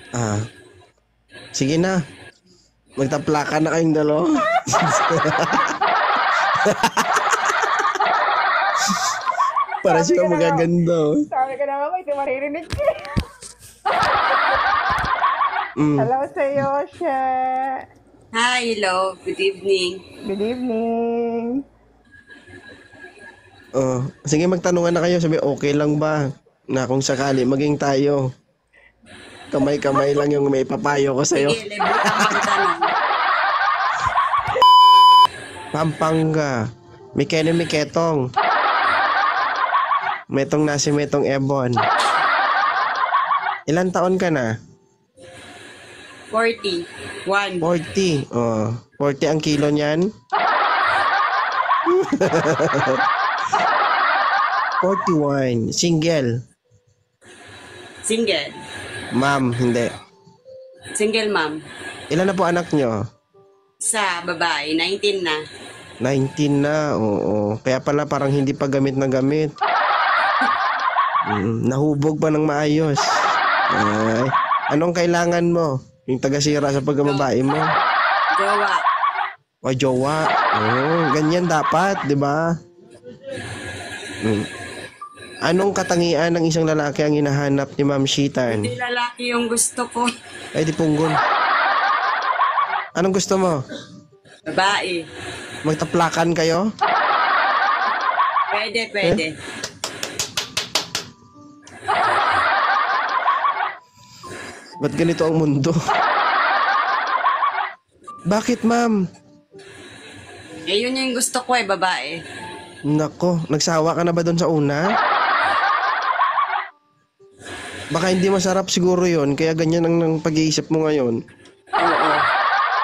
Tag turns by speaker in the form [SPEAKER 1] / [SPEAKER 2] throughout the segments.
[SPEAKER 1] Ah, sige na. Magtaplaka na kayong dalawa. Para siya magaganda. Oh.
[SPEAKER 2] Sabi ko naman, may maririnig ka.
[SPEAKER 1] Mm.
[SPEAKER 2] Hello sa'yo, She.
[SPEAKER 3] Hi, hello. Good evening.
[SPEAKER 2] Good evening.
[SPEAKER 1] Oh, sige magtanungan na kayo. Sabi, okay lang ba na kung sakali maging tayo? Kamay-kamay lang yung may papayo ko sa'yo.
[SPEAKER 3] Sige, libre kang magtanong.
[SPEAKER 1] Pampanga. Mikeno Miketong. Metong nasi Metong Ebon. Ilan taon ka na?
[SPEAKER 3] 40. 1.
[SPEAKER 1] 40. Oh, 40 ang kilo niyan. 41. Single.
[SPEAKER 3] Single.
[SPEAKER 1] Ma'am, hindi.
[SPEAKER 3] Single mom.
[SPEAKER 1] Ilan na po anak nyo?
[SPEAKER 3] Sa babae, 19 na.
[SPEAKER 1] 19 na, oo. Kaya pala parang hindi pa gamit na gamit. Nahubog pa ng maayos. Ay, anong kailangan mo? Yung tagasira sa pagkababae mo?
[SPEAKER 3] Jowa.
[SPEAKER 1] O jowa. Oo, ganyan dapat, di ba? Anong katangian ng isang lalaki ang hinahanap ni Ma'am Shitan?
[SPEAKER 3] Hindi lalaki yung gusto ko.
[SPEAKER 1] Ay, di punggol. Anong gusto mo?
[SPEAKER 3] Babae.
[SPEAKER 1] Magtaplakan kayo?
[SPEAKER 3] Pwede, pwede.
[SPEAKER 1] Ba't ganito ang mundo? Bakit, ma'am?
[SPEAKER 3] Eh, yun yung gusto ko babae.
[SPEAKER 1] Nako, nagsawa ka na ba doon sa una? Baka hindi masarap siguro yon, kaya ganyan ang pag-iisip mo ngayon.
[SPEAKER 3] Oo.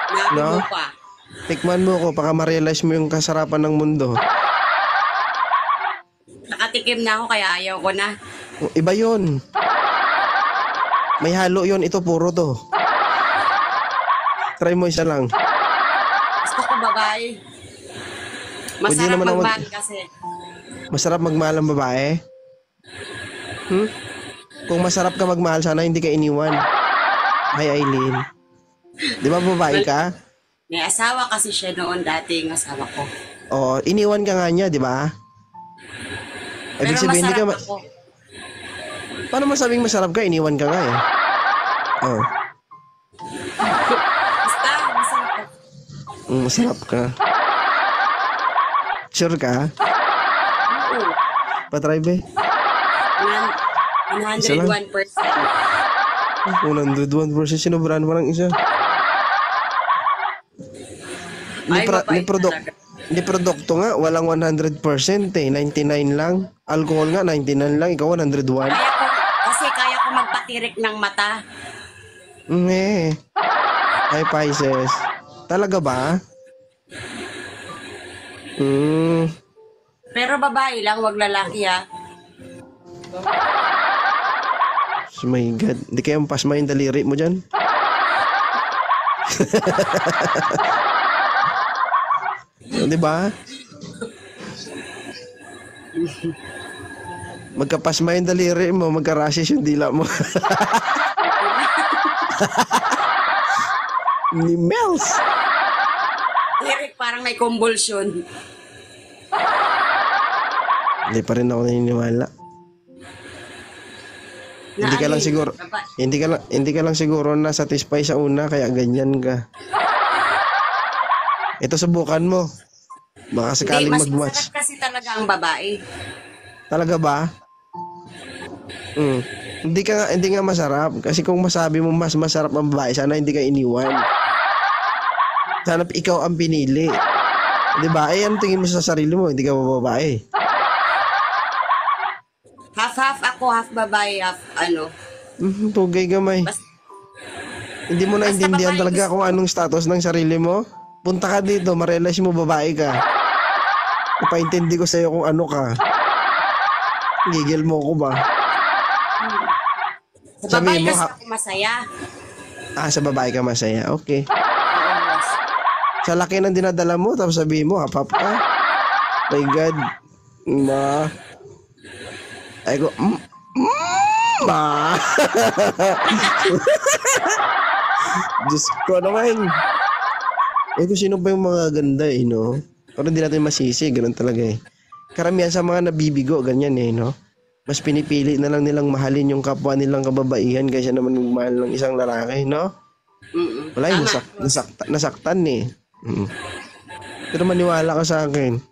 [SPEAKER 3] Nabi
[SPEAKER 1] No?
[SPEAKER 3] mo pa.
[SPEAKER 1] Tikman mo ko, baka ma-realize mo yung kasarapan ng mundo.
[SPEAKER 3] Nakatikim na ako kaya ayaw ko na.
[SPEAKER 1] Iba yon. May halo yon, ito puro to. Try mo isa lang.
[SPEAKER 3] Gusto ko babae.
[SPEAKER 1] Pwede
[SPEAKER 3] Masarap
[SPEAKER 1] naman ako
[SPEAKER 3] magmahal kasi.
[SPEAKER 1] Masarap magmahal ang babae? Kung masarap ka magmahal, sana hindi ka iniwan. Ay, Aileen. Di ba babae ka?
[SPEAKER 3] May asawa kasi siya noon dati yung asawa ko.
[SPEAKER 1] Oo, iniwan ka nga niya, di ba?
[SPEAKER 3] Pero
[SPEAKER 1] Ibig sabihin, hindi ka
[SPEAKER 3] masarap ako.
[SPEAKER 1] Paano masabing masarap ka? Iniwan ka nga eh. Oh,
[SPEAKER 3] Basta, masarap ako.
[SPEAKER 1] masarap ka. Sure ka?
[SPEAKER 3] Oo.
[SPEAKER 1] Patry be.
[SPEAKER 3] 101%.
[SPEAKER 1] 101%, sinubrahan mo lang isa.
[SPEAKER 3] Ay, mabait talaga.
[SPEAKER 1] Ni produkto nga, walang 100% eh. 99 lang. Alcohol nga, 99 lang. Ikaw 101.
[SPEAKER 3] Kasi kaya ko magpatirik ng mata.
[SPEAKER 1] Eh. Ay, Pisces. Talaga ba?
[SPEAKER 3] Pero babae lang, wag lalaki ha.
[SPEAKER 1] Oh my God. Hindi kayang pasma yung daliri mo dyan? Di ba? Magkapasma yung daliri mo, magka-rashes yung dila mo. Ni Mels.
[SPEAKER 3] Tirik parang may convulsion.
[SPEAKER 1] Hindi pa rin ako naniniwala. Hindi ka lang siguro, hindi ka lang siguro na satisfy sa una kaya ganyan ka. Ito subukan mo. Baka sakaling
[SPEAKER 3] Hindi, mas
[SPEAKER 1] mag-match.
[SPEAKER 3] masarap kasi talaga ang babae.
[SPEAKER 1] Talaga ba? Hindi nga masarap kasi kung masabi mo mas masarap ang babae, sana hindi ka iniwan. Sana ikaw ang pinili. 'Di ba? Eh ano tingin mo sa sarili mo? Hindi ka ba babae?
[SPEAKER 3] Half-half ako, half babae, half ano.
[SPEAKER 1] Tugay gamay.
[SPEAKER 3] Basta,
[SPEAKER 1] Hindi mo
[SPEAKER 3] basta
[SPEAKER 1] naintindihan
[SPEAKER 3] babae
[SPEAKER 1] talaga
[SPEAKER 3] gusto
[SPEAKER 1] kung anong status ng sarili mo. Punta ka dito, ma-realize mo babae ka. Ipaintindi ko sa'yo kung ano ka. Gigil mo ko ba?
[SPEAKER 3] sa babae
[SPEAKER 1] Sabihin mo,
[SPEAKER 3] kasi ako masaya.
[SPEAKER 1] sa babae ka masaya. Okay.
[SPEAKER 3] Oo, boss.
[SPEAKER 1] Sa laki ng dinadala mo, tapos sabihin mo, hapap ka. My God. Ay ko, Ma! Diyos ko naman. Kung sino ba yung mga ganda eh, no? Pero hindi natin masisi, ganun talaga eh. Karamihan sa mga nabibigo, ganyan eh, no? Mas pinipili na lang nilang mahalin yung kapwa nilang kababaihan kaysa naman mahal ng isang lalaki, no? Wala yung nasaktan eh. Pero maniwala ka sa akin.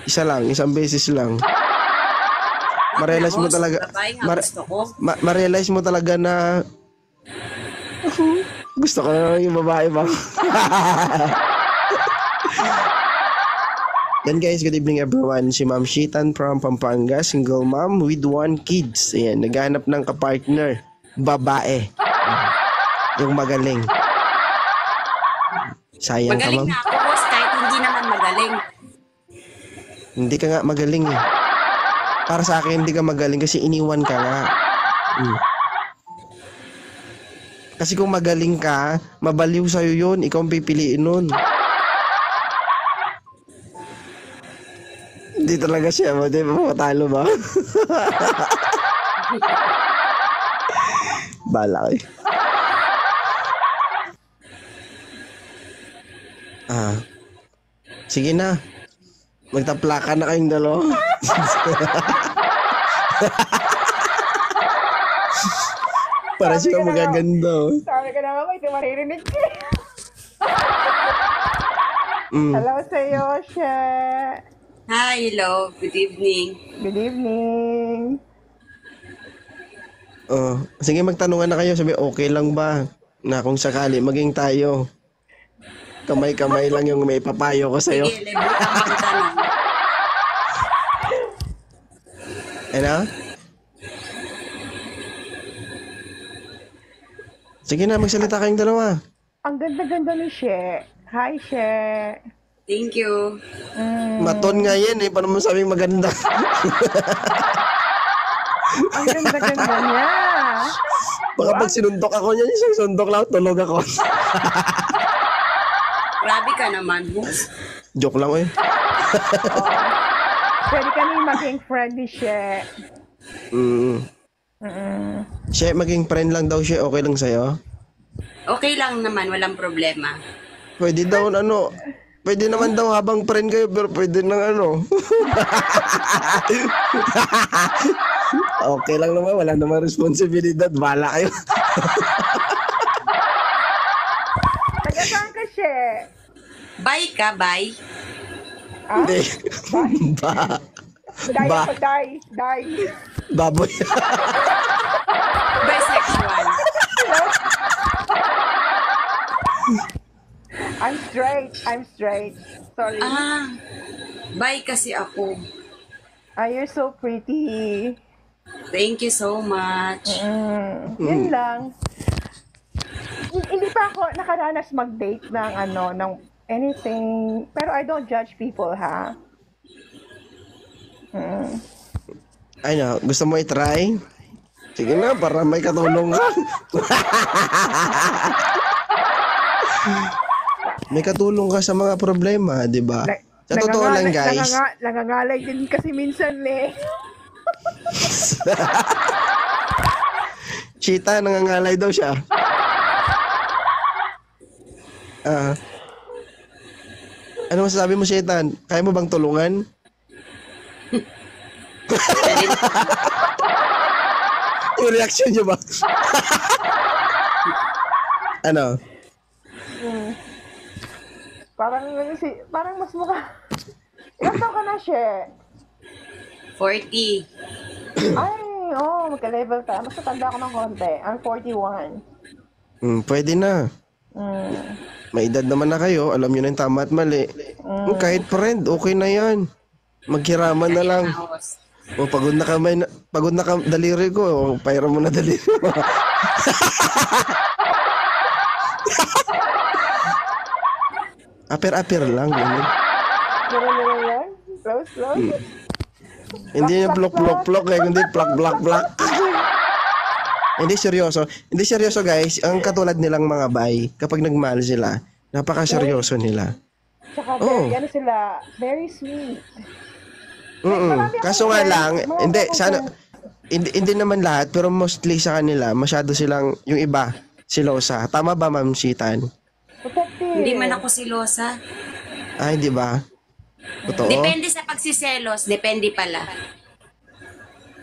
[SPEAKER 1] Isa lang, isang beses lang. Ma-realize mo talaga, ma-realize mo talaga na gusto ko na yung babae ba? Yan guys, good evening everyone. Si Ma'am Shitan from Pampanga, single mom with 1 kids. Ayan, naghahanap ng kapartner, babae. Yung magaling. Sayang
[SPEAKER 3] magaling
[SPEAKER 1] ka, ma'am.
[SPEAKER 3] na ako, boss, kahit hindi naman magaling.
[SPEAKER 1] Hindi ka nga magaling eh. Para sa akin, hindi ka magaling kasi iniwan ka nga. Kasi kung magaling ka, mabaliw sa'yo yun. Ikaw ang pipiliin nun. Hindi talaga siya. Di ba matalo ba? Bala eh. Sige na. Magtaplakan na kayong dalawa. Para siya magaganda.
[SPEAKER 2] Sabi ka na nga, ito maririnig ka. Hello sa'yo, She.
[SPEAKER 3] Hi, hello. Good evening.
[SPEAKER 2] Good evening.
[SPEAKER 1] Oh, sige magtanungan na kayo. Sabi, okay lang ba na kung sakali maging tayo? Kamay-kamay lang yung may papayo ko sa'yo.
[SPEAKER 3] Sige, libre ka magtanong.
[SPEAKER 1] Ano? Sige na, magsalita kayong dalawa.
[SPEAKER 2] Ang ganda-ganda ni She. Hi, She.
[SPEAKER 3] Thank you.
[SPEAKER 1] Maton nga yan eh. Paano mo sabing maganda?
[SPEAKER 2] Ang ganda-ganda niya.
[SPEAKER 1] Baka pag sinundok ako niyan, isang sundok lang, tulog ako.
[SPEAKER 3] Grabe ka naman, boss.
[SPEAKER 1] Joke lang eh.
[SPEAKER 2] Pwede ka rin maging friend ni She.
[SPEAKER 1] Siya, maging friend lang daw siya, okay lang sa'yo?
[SPEAKER 3] Okay lang naman, walang problema.
[SPEAKER 1] Pwede daw, pwede naman daw habang friend kayo, pero pwede nang okay lang naman, wala namang responsibilidad, bahala kayo.
[SPEAKER 2] Taga saan ka, She?
[SPEAKER 3] Bye ka, bye.
[SPEAKER 1] Hindi. Ba.
[SPEAKER 2] Die.
[SPEAKER 1] Baboy.
[SPEAKER 3] Bisexual.
[SPEAKER 2] I'm straight. Sorry.
[SPEAKER 3] Bye kasi ako.
[SPEAKER 2] You're so pretty.
[SPEAKER 3] Thank you so much.
[SPEAKER 2] Yun lang. Hindi pa ako nakaranas mag-date ng anything. Pero I don't judge people, ha?
[SPEAKER 1] Gusto mo i-try? Sige na, para may katulong ka. May katulong ka sa mga problema, di ba? Sa totoo lang, guys.
[SPEAKER 2] Nangangalay din kasi minsan, eh.
[SPEAKER 1] Cheetah, nangangalay daw siya. Ano masasabi mo, Cheetah? Kaya mo bang tulungan? Yung reaction niyo ba? Ano?
[SPEAKER 2] Parang mas mukha. Ilang taon ka na, She?
[SPEAKER 3] 40.
[SPEAKER 2] Ay, magka-level ka. Mas natanda ako ng konti. I'm 41.
[SPEAKER 1] Pwede na. May edad naman na kayo. Alam nyo na yung tama at mali. Kahit friend, okay na yan. Maghiraman na lang. Pagod na daliri ko. Paira mo na daliri mo. Aper-aper lang. Ganun.
[SPEAKER 2] Gano'n yan? Close.
[SPEAKER 1] Hindi niya plok-plok-plok eh. Hindi plak-plak-plak. Hindi seryoso guys. Ang katulad nilang mga bay, kapag nagmahal sila, napaka-seryoso nila.
[SPEAKER 2] Tsaka very sweet.
[SPEAKER 1] Kaso nga lang, hindi, sana, hindi naman lahat, pero mostly sa kanila, masyado silang, yung iba, silosa. Tama ba, Ma'am Shitan?
[SPEAKER 2] Protective.
[SPEAKER 3] Hindi man ako silosa.
[SPEAKER 1] Ay, di ba? Totoo?
[SPEAKER 3] Depende sa pagsiselos. Depende pala.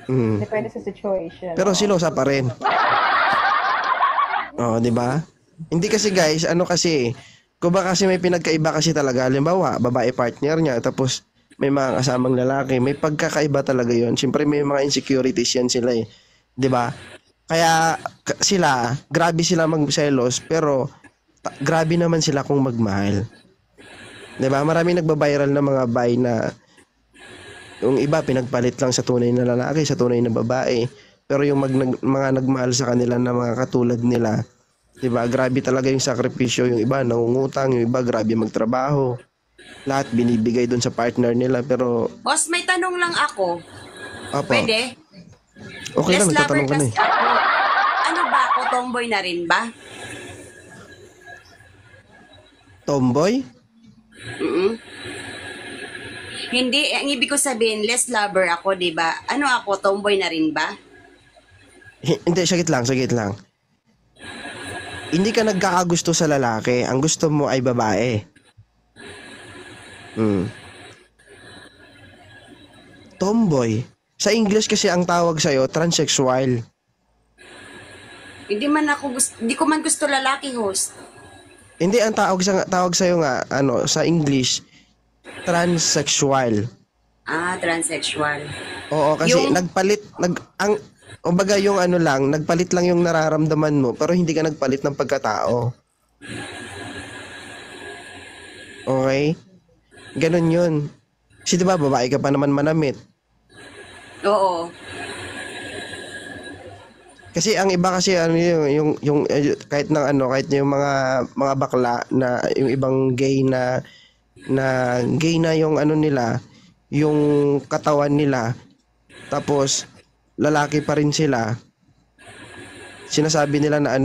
[SPEAKER 1] Mm.
[SPEAKER 2] Depende sa situation.
[SPEAKER 1] Pero silosa pa rin. Oh, di ba? Hindi kasi guys, ano kasi, kung ba kasi may pinagkaiba kasi talaga, halimbawa, babae partner niya, tapos may mga kasamang lalaki, may pagkakaiba talaga yon. Siyempre may mga insecurities yan sila eh. 'Di ba? Kaya sila, grabe sila magselos, pero grabe naman sila kung magmahal. 'Di ba? Maraming nagba-viral na mga bay na yung iba pinagpalit lang sa tunay na lalaki, sa tunay na babae. Pero yung mga nagmahal sa kanila na mga katulad nila, 'di ba? Grabe talaga yung sakripisyo, yung iba nangungutang, yung iba grabe magtrabaho. Lahat binibigay doon sa partner nila, pero
[SPEAKER 3] Boss, may tanong lang ako.
[SPEAKER 1] apa.
[SPEAKER 3] Pwede?
[SPEAKER 1] Okay lang,
[SPEAKER 3] Less lover
[SPEAKER 1] nagtatanong ka na
[SPEAKER 3] kasi
[SPEAKER 1] eh.
[SPEAKER 3] ako. Ano ba ako? Tomboy na rin ba?
[SPEAKER 1] Tomboy?
[SPEAKER 3] Mm-mm. Hindi, ang ibig ko sabihin, less lover ako, di ba? Ano ako? Tomboy na rin ba?
[SPEAKER 1] Hindi, sagit lang. Hindi ka nagkakagusto sa lalaki. Ang gusto mo ay babae. Tomboy. Sa English kasi ang tawag sa'yo, transsexual.
[SPEAKER 3] Hindi ko man gusto lalaki, host.
[SPEAKER 1] Hindi, ang tawag sa'yo nga, sa English, transsexual.
[SPEAKER 3] Ah, transsexual.
[SPEAKER 1] Oo, kasi
[SPEAKER 3] Yung-
[SPEAKER 1] kumbaga yung nagpalit lang yung nararamdaman mo, pero hindi ka nagpalit ng pagkatao. Okay? Ganon yun. Kasi diba, babae ka pa naman manamit.
[SPEAKER 3] Oo.
[SPEAKER 1] Kasi ang iba kasi kahit yung mga bakla na yung ibang gay na gay na yung nila, yung katawan nila, tapos lalaki pa rin sila. Sinasabi nila na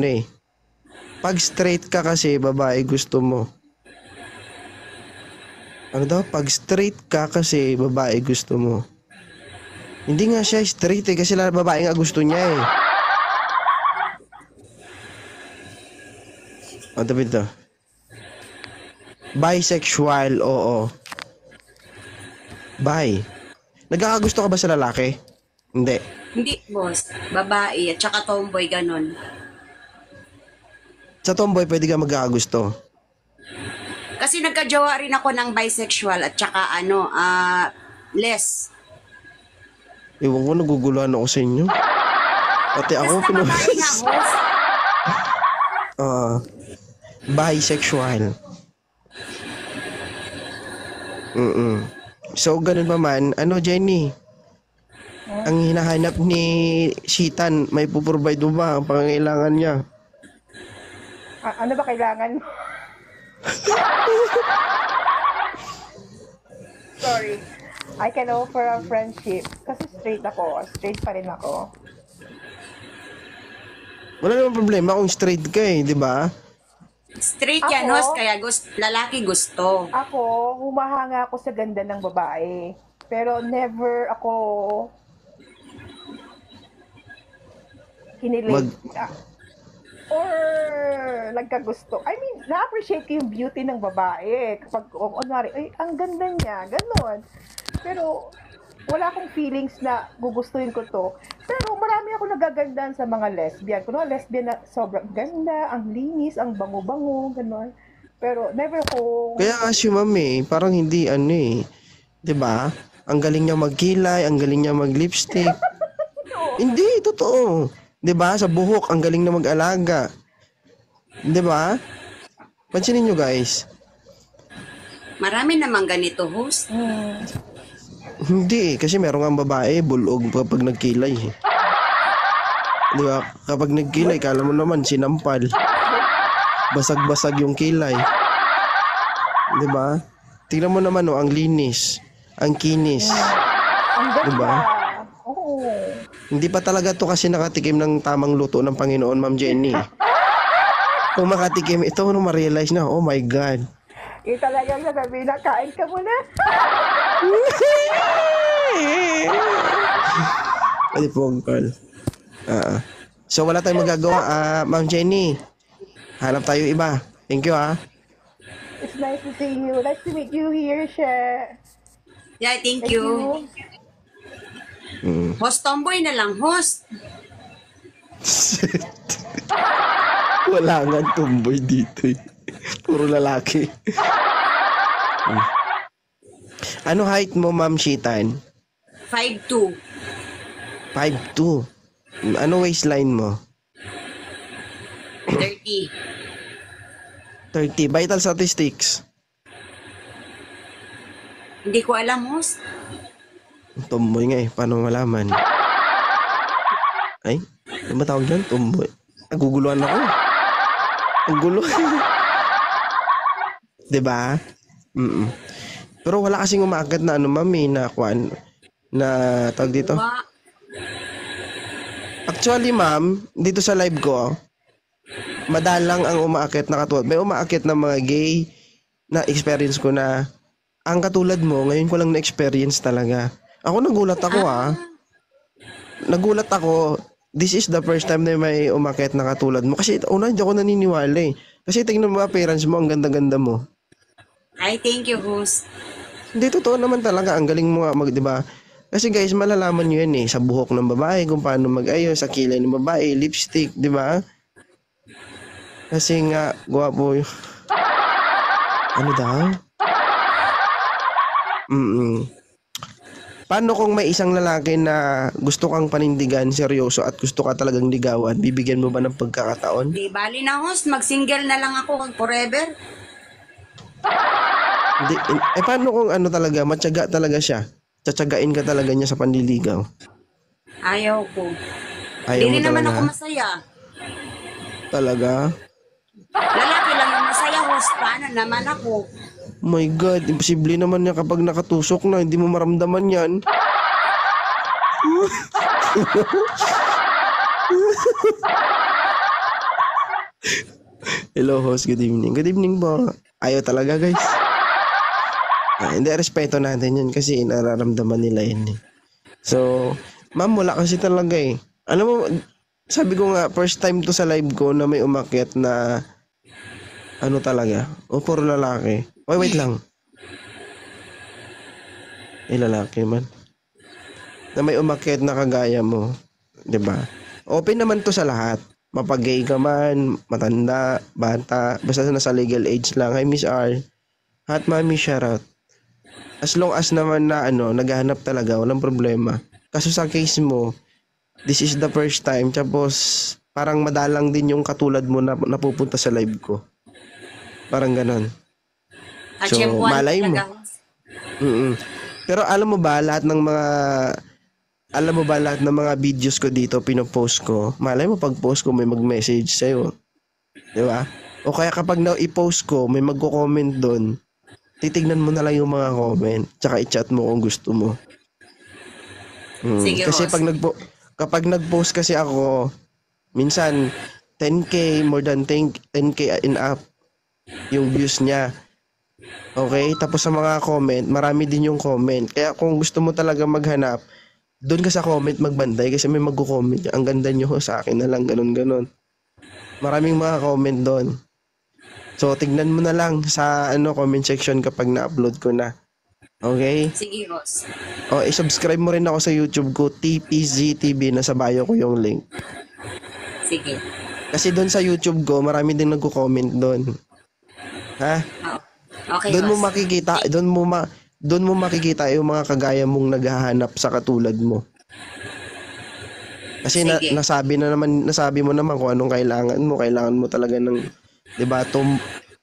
[SPEAKER 1] pag straight ka kasi babae gusto mo. Ano daw? Pag straight ka kasi babae gusto mo. Hindi nga siya straight kasi babae nga gusto niya eh. Ano ito? Bisexual, oo. Bi. Nagkakagusto ka ba sa lalaki? Hindi.
[SPEAKER 3] Hindi, boss. Babae at saka tomboy, ganon.
[SPEAKER 1] Sa tomboy, pwede ka magkakagusto.
[SPEAKER 3] Kasi nagkajowa rin ako ng bisexual at saka less.
[SPEAKER 1] Ewan ko, naguguluhan ako sa inyo. Pati ako,
[SPEAKER 3] Basta babae nga, boss.
[SPEAKER 1] Bisexual. So, ganun pa man. Jenny? Ang hinahanap ni Shitan, may puprovide mo ba ang pangangailangan niya?
[SPEAKER 2] Ano ba kailangan mo? Sorry. I can offer a friendship. Kasi straight ako. Straight pa rin ako.
[SPEAKER 1] Wala namang problema kung straight ka eh, di ba?
[SPEAKER 3] Straight yan,
[SPEAKER 2] Ako?
[SPEAKER 3] host. Kaya lalaki gusto.
[SPEAKER 2] Ako, humahanga ako sa ganda ng babae. Pero never ako kinilig. Or nagkagusto. I mean, na-appreciate ko yung beauty ng babae. Kapag, kunwari, ay, ang ganda niya. Ganon. Pero, wala akong feelings na gugustuhin ko to. Pero marami ako nagagandahan sa mga lesbian. Kuno lesbian na sobrang ganda, ang linis, ang bango-bango, ganon. Pero never ko...
[SPEAKER 1] Kaya kasi ma'am parang hindi 'di ba? Ang galing niya magkilay, ang galing niya mag-lipstick. Hindi, totoo. 'Di ba? Sa buhok, ang galing na mag-alaga. 'Di ba? Pansinin niyo guys.
[SPEAKER 3] Marami namang ganito, host.
[SPEAKER 1] Hindi, kasi meron nga babae, bulog kapag nagkilay. Di ba? Kapag nagkilay, kala mo naman, sinampal. Basag-basag yung kilay. Di ba? Tingnan mo naman, ang linis. Ang kinis.
[SPEAKER 2] Ang ganda.
[SPEAKER 1] Diba?
[SPEAKER 2] Oo.
[SPEAKER 1] Hindi pa talaga to kasi nakatikim ng tamang luto ng Panginoon, Ma'am Jenny. Kung makatikim, ito, ma-realize na, oh my God.
[SPEAKER 2] Talagang sasabihin na, kain ka muna.
[SPEAKER 1] Pwede phone call. So wala tayong magagawa. Ma'am Jenny, hanap tayo iba. Thank you
[SPEAKER 2] It's nice to see you. Nice to meet you here, She.
[SPEAKER 3] Yeah, thank
[SPEAKER 2] Thank
[SPEAKER 3] you.
[SPEAKER 2] you.
[SPEAKER 3] Host tomboy na lang, host.
[SPEAKER 1] Wala nga tumboy dito eh. Puro lalaki. Ano height mo, Ma'am Shitan?
[SPEAKER 3] 5'2".
[SPEAKER 1] 5'2". Ano waistline mo?
[SPEAKER 3] 30.
[SPEAKER 1] 30. Vital statistics.
[SPEAKER 3] Hindi ko alam, host.
[SPEAKER 1] Tumboy nga eh. Paano malaman? Ay, ano ba tawag dyan? Tumboy. Naguguluhan ako. Ang gulo. Diba? Pero wala kasing umaagad na ano, mami, na kwan, na tawag dito.
[SPEAKER 3] Ba?
[SPEAKER 1] Actually, ma'am, dito sa live ko, madalang ang umaakit na katulad. May umaakit na mga gay na experience ko na ang katulad mo, ngayon ko lang na-experience talaga. Ako nagulat ako Nagulat ako. This is the first time na may umakyat na katulad mo. Kasi una, hindi ako naniniwala eh. Kasi tingnan mo appearance mo, ang ganda-ganda mo.
[SPEAKER 3] Ay, thank you, host.
[SPEAKER 1] Hindi, totoo naman talaga. Ang galing mo nga, di ba? Kasi guys, malalaman nyo yan eh. Sa buhok ng babae, kung paano mag-ayos, sa kilay ng babae, lipstick, di ba? Kasi nga, gwapo yun. Ano daw? Paano kung may isang lalaki na gusto kang panindigan, seryoso, at gusto ka talagang ligawan, bibigyan mo ba ng pagkakataon?
[SPEAKER 3] Di bali na, host. Mag-single na lang ako forever.
[SPEAKER 1] Hindi, paano kung ano talaga, matyaga talaga siya? Tsatsagain ka talaga niya sa panliligaw?
[SPEAKER 3] Ayaw ko.
[SPEAKER 1] Ayaw mo
[SPEAKER 3] Hindi naman
[SPEAKER 1] talaga?
[SPEAKER 3] ako masaya.
[SPEAKER 1] Talaga?
[SPEAKER 3] Lalaki lang yung masaya, host. Paano naman ako?
[SPEAKER 1] My God, imposible naman yan kapag nakatusok na, hindi mo maramdaman yan. Hello host, good evening. Good evening po. Ayaw talaga guys. Hindi, respeto natin yun kasi nararamdaman nila yun eh. So, ma'am, wala kasi talaga eh. Alam mo, sabi ko nga, first time to sa live ko na may umakyat na ano talaga, puro lalaki. Oy, wait lang. Lalaki man. Na may umakyat na kagaya mo. 'Di ba? Open naman to sa lahat. Mapag-gay ka man, matanda, bata, basta nasa legal age lang. Hi, Miss R. Hot Mami, shoutout. As long as naman na naghahanap talaga, walang problema. Kaso sa case mo, this is the first time, tapos parang madalang din yung katulad mo na napupunta sa live ko. Parang ganon. So, malay mo. Pero alam mo ba lahat ng mga videos ko dito pinopost ko, malay mo pag post ko may mag-message sa'yo. Di ba? O kaya kapag na-i-post ko, may magko-comment doon, titignan mo na lang yung mga comment, tsaka i-chat mo kung gusto mo.
[SPEAKER 3] Sige,
[SPEAKER 1] kasi kapag nag-post kasi ako, minsan 10K, more than 10K and up yung views niya. Okay? Tapos sa mga comment, marami din yung comment. Kaya kung gusto mo talaga maghanap, doon ka sa comment magbanday kasi may magko-comment. Ang ganda nyo sa akin na lang, ganun. Maraming mga comment doon. So, tignan mo na lang sa comment section kapag na-upload ko na. Okay?
[SPEAKER 3] Sige, boss.
[SPEAKER 1] O, i-subscribe mo rin ako sa YouTube ko, TPZTV, nasa bio ko yung link.
[SPEAKER 3] Sige.
[SPEAKER 1] Kasi doon sa YouTube ko, marami din nagko-comment doon. Ha?
[SPEAKER 3] Okay,
[SPEAKER 1] Doon mo
[SPEAKER 3] boss.
[SPEAKER 1] makikita, doon mo makikita yung mga kagaya mong naghahanap sa katulad mo. Kasi
[SPEAKER 3] Sige.
[SPEAKER 1] nasabi mo naman kung anong kailangan mo talaga ng, 'di ba,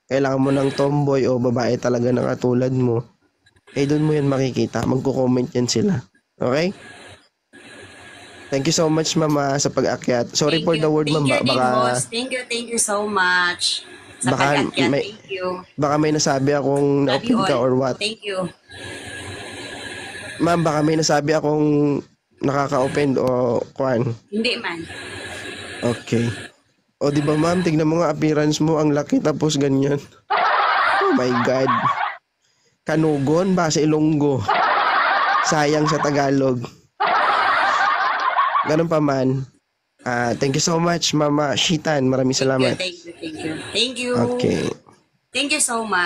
[SPEAKER 1] kailangan mo ng tomboy o babae talaga na katulad mo. Doon mo yan makikita, magko-comment yan sila. Okay? Thank you so much, mama, sa pag-akyat. Sorry for the word, ma'am.
[SPEAKER 3] Thank you so much. Sa pag-akyat, thank you.
[SPEAKER 1] Baka may nasabi akong
[SPEAKER 3] Love you
[SPEAKER 1] na-offend ka
[SPEAKER 3] all.
[SPEAKER 1] or what.
[SPEAKER 3] Thank you.
[SPEAKER 1] Ma'am, baka may nasabi akong nakaka-offend o kwan.
[SPEAKER 3] Hindi man.
[SPEAKER 1] Okay. O di ba ma'am, tignan mo nga appearance mo, ang laki tapos ganyan. Oh my God. Kanugon ba sa Ilonggo? Sayang sa Tagalog. ganun pa man. Thank you so much, Mama Shitan. Maraming salamat.
[SPEAKER 3] Thank you. Thank you.
[SPEAKER 1] Okay.
[SPEAKER 3] Thank you so much.